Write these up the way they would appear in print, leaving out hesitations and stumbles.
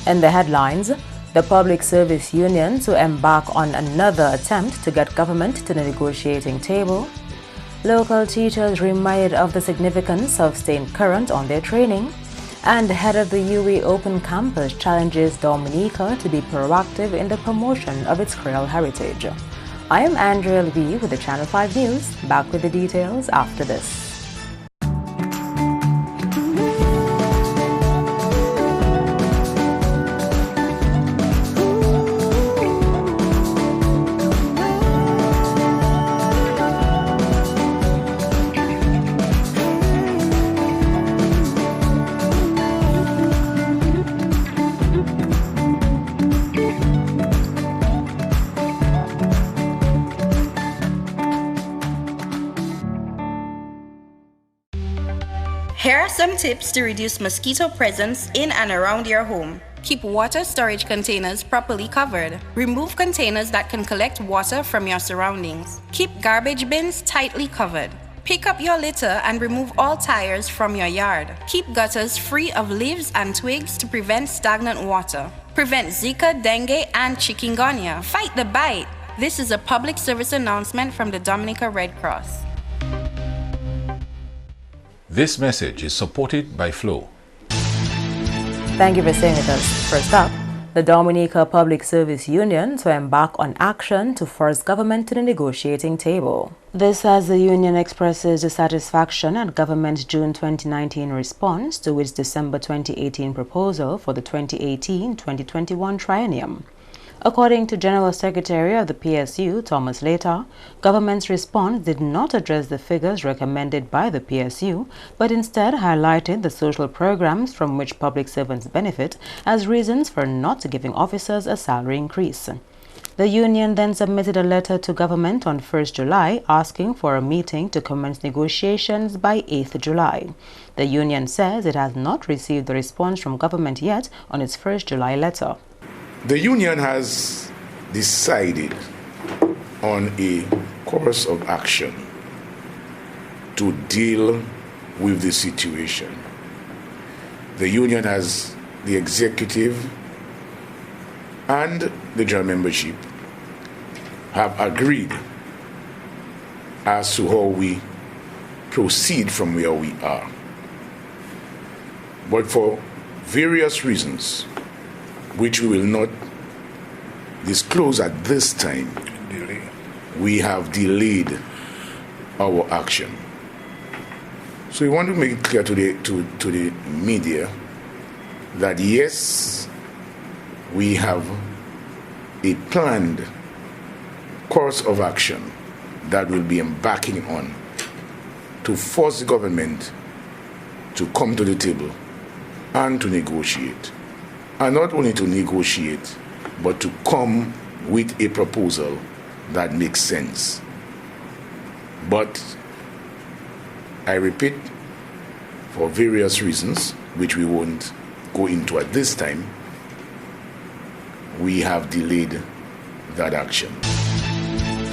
In the headlines, the Public Service Union to embark on another attempt to get government to the negotiating table. Local teachers reminded of the significance of staying current on their training. And head of the UE Open Campus challenges Dominica to be proactive in the promotion of its Creole heritage. I am Andrea Levy with the Channel 5 News. Back with the details after this. Here are some tips to reduce mosquito presence in and around your home. Keep water storage containers properly covered. Remove containers that can collect water from your surroundings. Keep garbage bins tightly covered. Pick up your litter and remove all tires from your yard. Keep gutters free of leaves and twigs to prevent stagnant water. Prevent Zika, dengue, and chikungunya. Fight the bite. This is a public service announcement from the Dominica Red Cross. This message is supported by Flow. Thank you for staying with us. First up, the Dominica Public Service Union to embark on action to force government to the negotiating table. This as the union expresses dissatisfaction at government's June 2019 response to its December 2018 proposal for the 2018-2021 triennium. According to General Secretary of the PSU, Thomas Later, government's response did not address the figures recommended by the PSU, but instead highlighted the social programs from which public servants benefit as reasons for not giving officers a salary increase. The union then submitted a letter to government on 1st July asking for a meeting to commence negotiations by 8th July. The union says it has not received the response from government yet on its 1st July letter. The union has decided on a course of action to deal with the situation. The union has the executive and the general membership have agreed as to how we proceed from where we are. But for various reasons, which we will not disclose at this time, we have delayed our action. So we want to make it clear to the media that yes, we have a planned course of action that we'll be embarking on to force the government to come to the table and to negotiate. And not only to negotiate, but to come with a proposal that makes sense. But I repeat, for various reasons, which we won't go into at this time, we have delayed that action.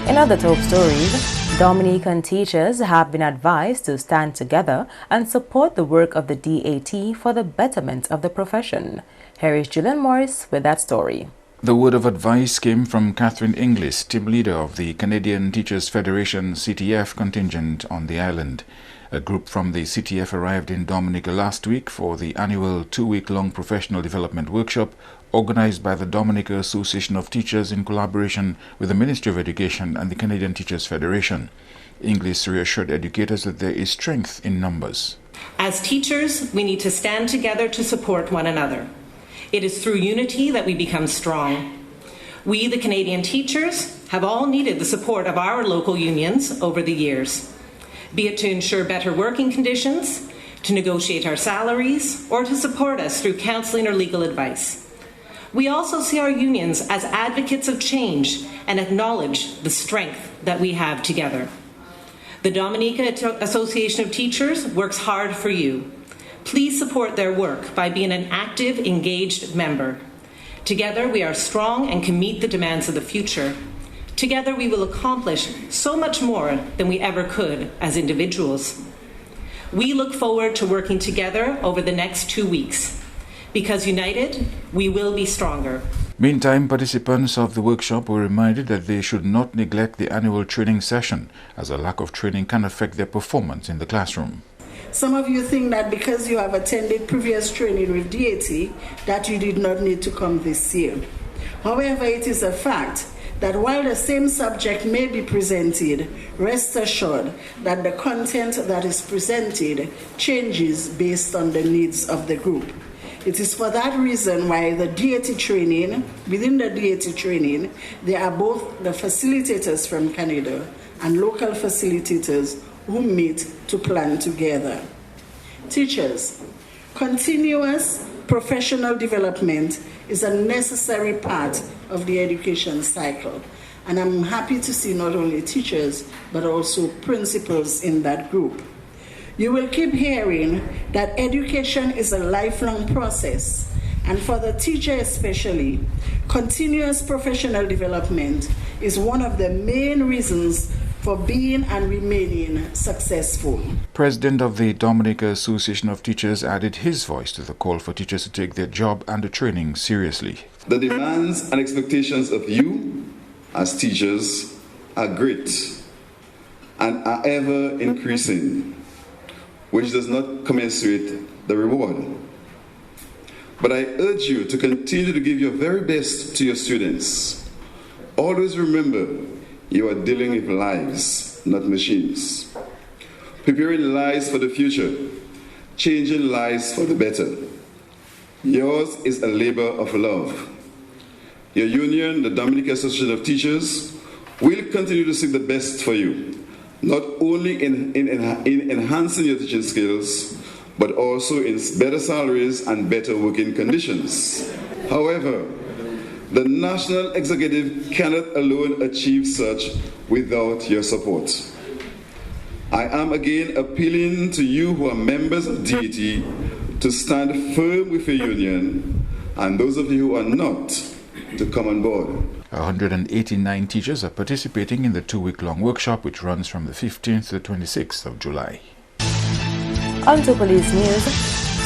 In other top stories, Dominican teachers have been advised to stand together and support the work of the DAT for the betterment of the profession. Here is Julian Morris with that story. The word of advice came from Catherine Inglis, team leader of the Canadian Teachers Federation CTF contingent on the island. A group from the CTF arrived in Dominica last week for the annual 2-week-long professional development workshop organized by the Dominica Association of Teachers in collaboration with the Ministry of Education and the Canadian Teachers Federation. Inglis reassured educators that there is strength in numbers. As teachers, we need to stand together to support one another. It is through unity that we become strong. We, the Canadian teachers, have all needed the support of our local unions over the years, be it to ensure better working conditions, to negotiate our salaries, or to support us through counselling or legal advice. We also see our unions as advocates of change and acknowledge the strength that we have together. The Dominica Association of Teachers works hard for you. Please support their work by being an active, engaged member. Together we are strong and can meet the demands of the future. Together we will accomplish so much more than we ever could as individuals. We look forward to working together over the next 2 weeks. Because united, we will be stronger. Meantime, participants of the workshop were reminded that they should not neglect the annual training session, as a lack of training can affect their performance in the classroom. Some of you think that because you have attended previous training with DAT, that you did not need to come this year. However, it is a fact that while the same subject may be presented, rest assured that the content that is presented changes based on the needs of the group. It is for that reason why the DAT training, within the DAT training, there are both the facilitators from Canada and local facilitators who meet to plan together. Teachers, continuous professional development is a necessary part of the education cycle, and I'm happy to see not only teachers but also principals in that group. You will keep hearing that education is a lifelong process, and for the teacher especially, continuous professional development is one of the main reasons for being and remaining successful. President of the Dominica Association of Teachers added his voice to the call for teachers to take their job and the training seriously. The demands and expectations of you as teachers are great and are ever increasing, which does not commensurate the reward. But I urge you to continue to give your very best to your students. Always remember, you are dealing with lives, not machines. Preparing lives for the future, changing lives for the better. Yours is a labor of love. Your union, the Dominica Association of Teachers, will continue to seek the best for you, not only in enhancing your teaching skills, but also in better salaries and better working conditions. However, the National Executive cannot alone achieve such without your support. I am again appealing to you who are members of DAT to stand firm with your union, and those of you who are not, to come on board. 189 teachers are participating in the 2-week-long workshop, which runs from the 15th to the 26th of July. On to police news.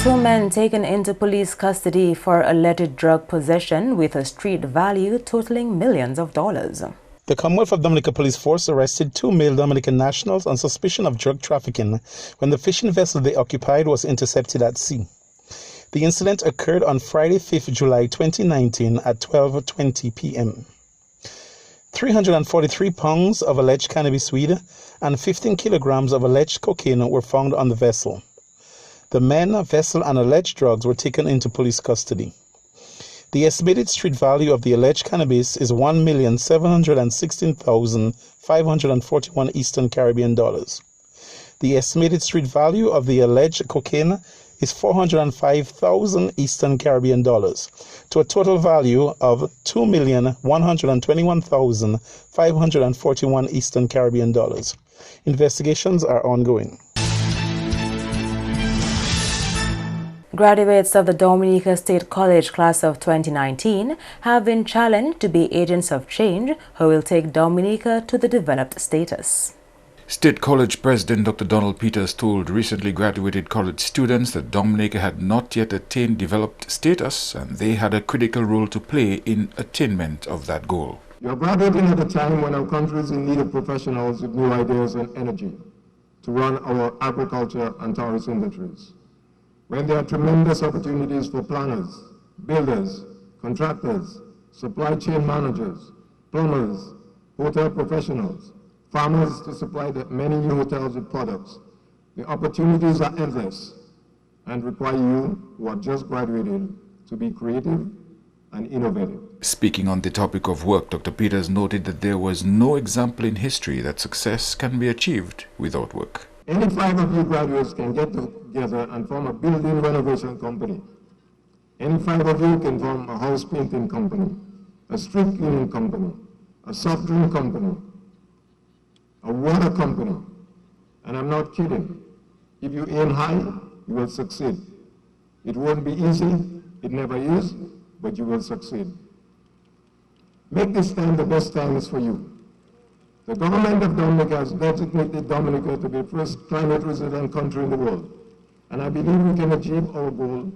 2 men taken into police custody for alleged drug possession with a street value totaling millions of dollars. The Commonwealth of Dominica Police Force arrested 2 male Dominican nationals on suspicion of drug trafficking when the fishing vessel they occupied was intercepted at sea. The incident occurred on Friday, 5th July 2019 at 12:20 p.m. 343 pounds of alleged cannabis weed and 15 kilograms of alleged cocaine were found on the vessel. The men, vessel, and alleged drugs were taken into police custody. The estimated street value of the alleged cannabis is $1,716,541 Eastern Caribbean dollars. The estimated street value of the alleged cocaine is $405,000 Eastern Caribbean dollars, to a total value of $2,121,541 Eastern Caribbean dollars. Investigations are ongoing. Graduates of the Dominica State College class of 2019 have been challenged to be agents of change who will take Dominica to the developed status. State College President Dr. Donald Peters told recently graduated college students that Dominica had not yet attained developed status and they had a critical role to play in attainment of that goal. You are graduating at a time when our country is in need of professionals with new ideas and energy to run our agriculture and tourist industries. When there are tremendous opportunities for planners, builders, contractors, supply chain managers, plumbers, hotel professionals, farmers to supply the many new hotels with products. The opportunities are endless and require you who are just graduated to be creative and innovative. Speaking on the topic of work, Dr. Peters noted that there was no example in history that success can be achieved without work. Any 5 of you graduates can get together and form a building renovation company. Any 5 of you can form a house painting company, a street cleaning company, a soft drink company, a water company. And I'm not kidding. If you aim high, you will succeed. It won't be easy, it never is, but you will succeed. Make this time the best times for you. The government of Dominica has designated Dominica to be the first climate resilient country in the world. And I believe we can achieve our goal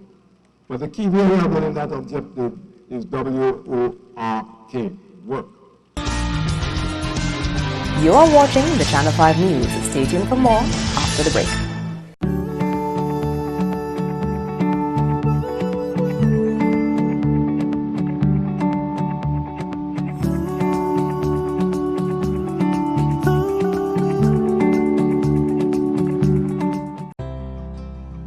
But the key variable in that objective is W-O-R-K, work. You are watching the Channel 5 News. Stay tuned for more after the break.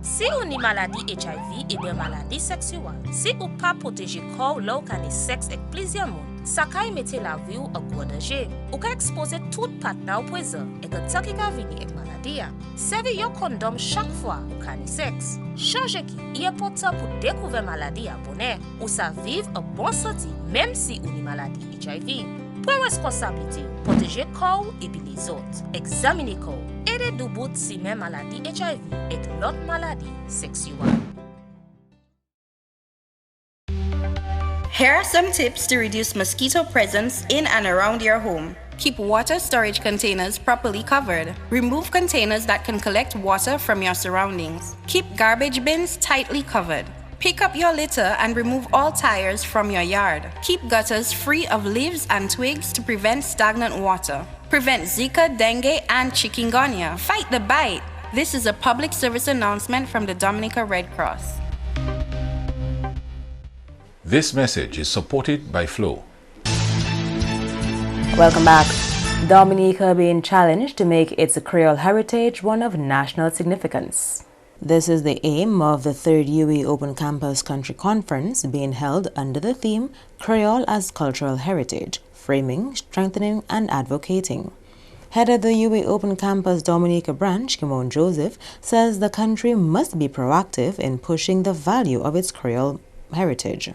Si ou ni maladie HIV et bien maladie sexuelle, si ou pas protéger corps lors qu'un sexe avec plusieurs monde, ça kay mette la vie ou à gros danger. Ou ka expose tout partenaire au poison et que ça qui ka vini avec maladie. Servi yo condom chaque fois ou ka ni sexe. Changer qui est important pour découvrir maladie à bonheur ou ça vivre un bon sorti même si ou ni maladie HIV. Pour responsabilité, protéger corps et puis les autres. Examiner corps. Aider du bout si même maladie HIV et l'autre maladie sexuelle. Here are some tips to reduce mosquito presence in and around your home. Keep water storage containers properly covered. Remove containers that can collect water from your surroundings. Keep garbage bins tightly covered. Pick up your litter and remove all tires from your yard. Keep gutters free of leaves and twigs to prevent stagnant water. Prevent Zika, dengue, and chikungunya. Fight the bite. This is a public service announcement from the Dominica Red Cross. This message is supported by Flow. Welcome back. Dominica being challenged to make its Creole heritage one of national significance. This is the aim of the 3rd UE Open Campus Country Conference being held under the theme Creole as Cultural Heritage, Framing, Strengthening and Advocating. Head of the UE Open Campus Dominica branch, Kimon Joseph, says the country must be proactive in pushing the value of its Creole heritage.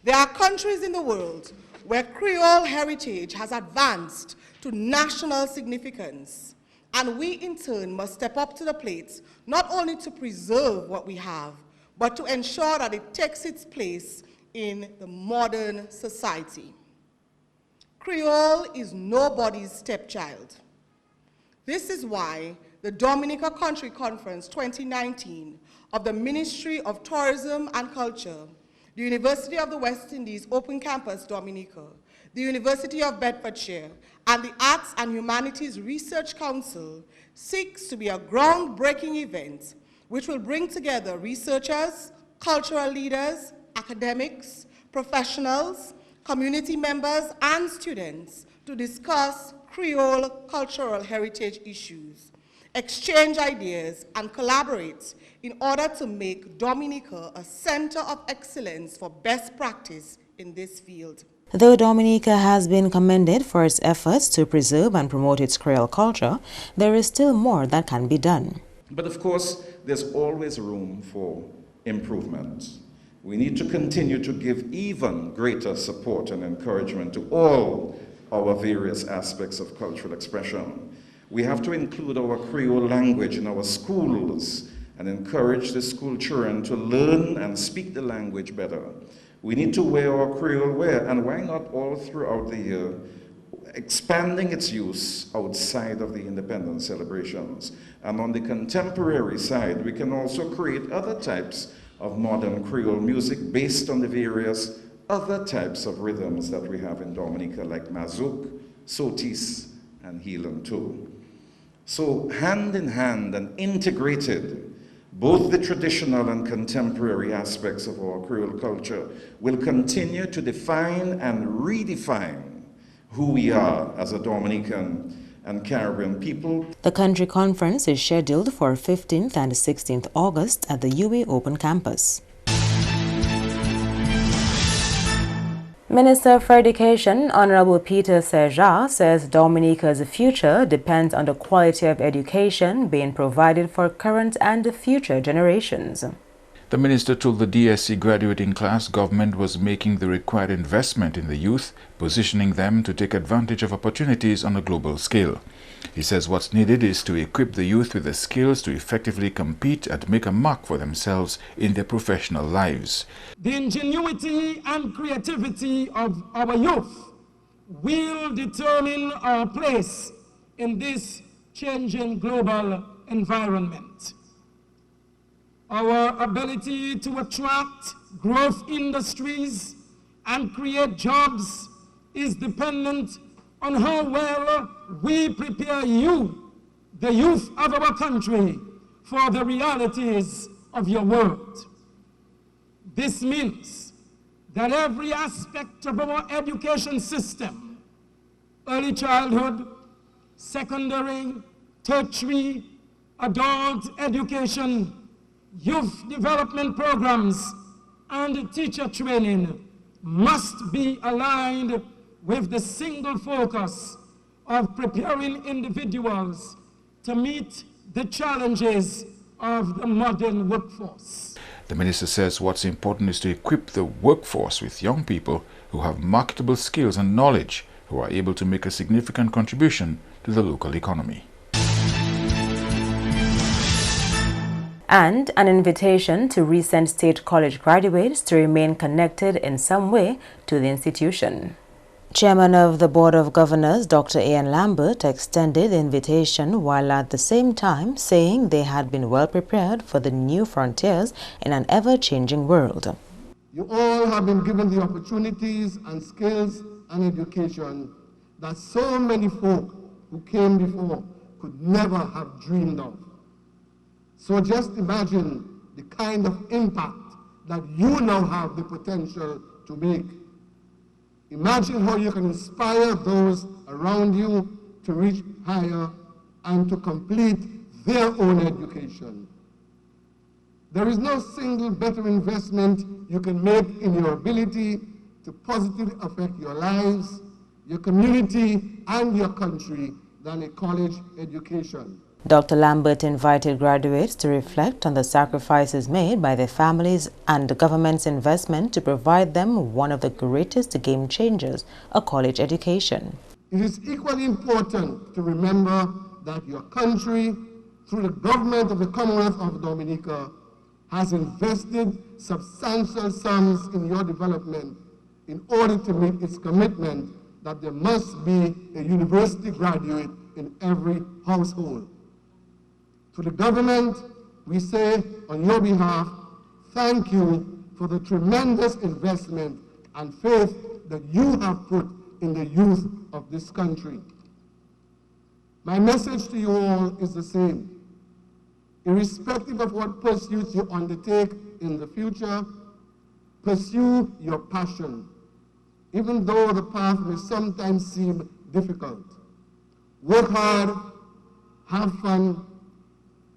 There are countries in the world where Creole heritage has advanced to national significance, and we in turn must step up to the plate not only to preserve what we have, but to ensure that it takes its place in the modern society. Creole is nobody's stepchild. This is why the Dominica Country Conference 2019 of the Ministry of Tourism and Culture, the University of the West Indies Open Campus Dominica, the University of Bedfordshire, and the Arts and Humanities Research Council seeks to be a groundbreaking event which will bring together researchers, cultural leaders, academics, professionals, community members, and students to discuss Creole cultural heritage issues, exchange ideas, and collaborate in order to make Dominica a center of excellence for best practice in this field. Though Dominica has been commended for its efforts to preserve and promote its Creole culture, there is still more that can be done. But of course, there's always room for improvement. We need to continue to give even greater support and encouragement to all our various aspects of cultural expression. We have to include our Creole language in our schools and encourage the school children to learn and speak the language better. We need to wear our Creole wear, and why not all throughout the year, expanding its use outside of the independence celebrations. And on the contemporary side, we can also create other types of modern Creole music based on the various other types of rhythms that we have in Dominica, like mazouk, sotis, and heelan too. So hand in hand and integrated, both the traditional and contemporary aspects of our Creole culture will continue to define and redefine who we are as a Dominican and Caribbean people. The country conference is scheduled for 15th and 16th August at the UE Open Campus. Minister for Education, Honorable Peter Seja, says Dominica's future depends on the quality of education being provided for current and future generations. The minister told the DSC graduating class government was making the required investment in the youth, positioning them to take advantage of opportunities on a global scale. He says what's needed is to equip the youth with the skills to effectively compete and make a mark for themselves in their professional lives. The ingenuity and creativity of our youth will determine our place in this changing global environment. our ability to attract growth industries and create jobs is dependent on how well we prepare you, the youth of our country, for the realities of your world. This means that every aspect of our education system, early childhood, secondary, tertiary, adult education, youth development programs, and teacher training must be aligned with the single focus of preparing individuals to meet the challenges of the modern workforce. The minister says what's important is to equip the workforce with young people who have marketable skills and knowledge, who are able to make a significant contribution to the local economy. And an invitation to recent state college graduates to remain connected in some way to the institution. Chairman of the Board of Governors, Dr. Ian Lambert, extended the invitation while at the same time saying they had been well prepared for the new frontiers in an ever-changing world. You all have been given the opportunities and skills and education that so many folk who came before could never have dreamed of. So just imagine the kind of impact that you now have the potential to make. Imagine how you can inspire those around you to reach higher and to complete their own education. There is no single better investment you can make in your ability to positively affect your lives, your community, and your country than a college education. Dr. Lambert invited graduates to reflect on the sacrifices made by their families and the government's investment to provide them one of the greatest game changers, a college education. It is equally important to remember that your country, through the government of the Commonwealth of Dominica, has invested substantial sums in your development in order to meet its commitment that there must be a university graduate in every household. To the government, we say on your behalf, thank you for the tremendous investment and faith that you have put in the youth of this country. My message to you all is the same. Irrespective of what pursuits you undertake in the future, pursue your passion, even though the path may sometimes seem difficult. Work hard, have fun,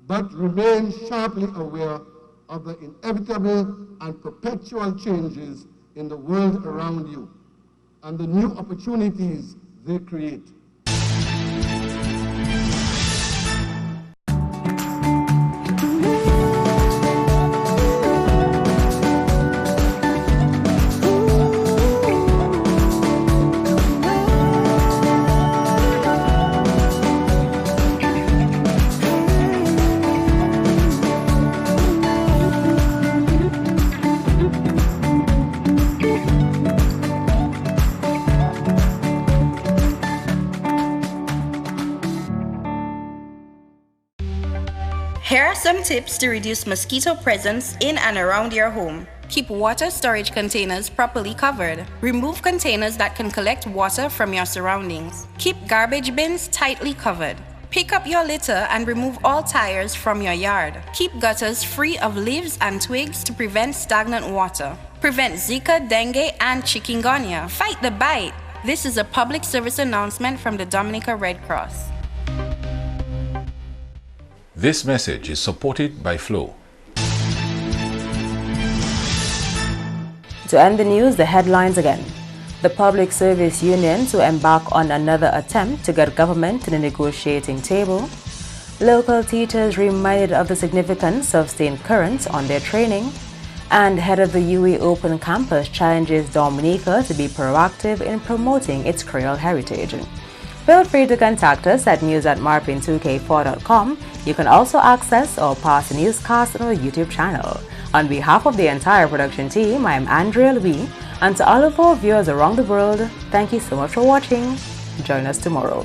but remain sharply aware of the inevitable and perpetual changes in the world around you and the new opportunities they create. Here are some tips to reduce mosquito presence in and around your home. Keep water storage containers properly covered. Remove containers that can collect water from your surroundings. Keep garbage bins tightly covered. Pick up your litter and remove all tires from your yard. Keep gutters free of leaves and twigs to prevent stagnant water. Prevent Zika, dengue, and chikungunya. Fight the bite. This is a public service announcement from the Dominica Red Cross. This message is supported by Flow. To end the news, the headlines again. The public service unions will embark on another attempt to get government to the negotiating table. Local teachers reminded of the significance of staying current on their training. And head of the UE Open Campus challenges Dominica to be proactive in promoting its Creole heritage. Feel free to contact us at news@marpin2k4.com. You can also access our past newscasts on our YouTube channel. On behalf of the entire production team, I am Andrea Louis, and to all of our viewers around the world, thank you so much for watching. Join us tomorrow.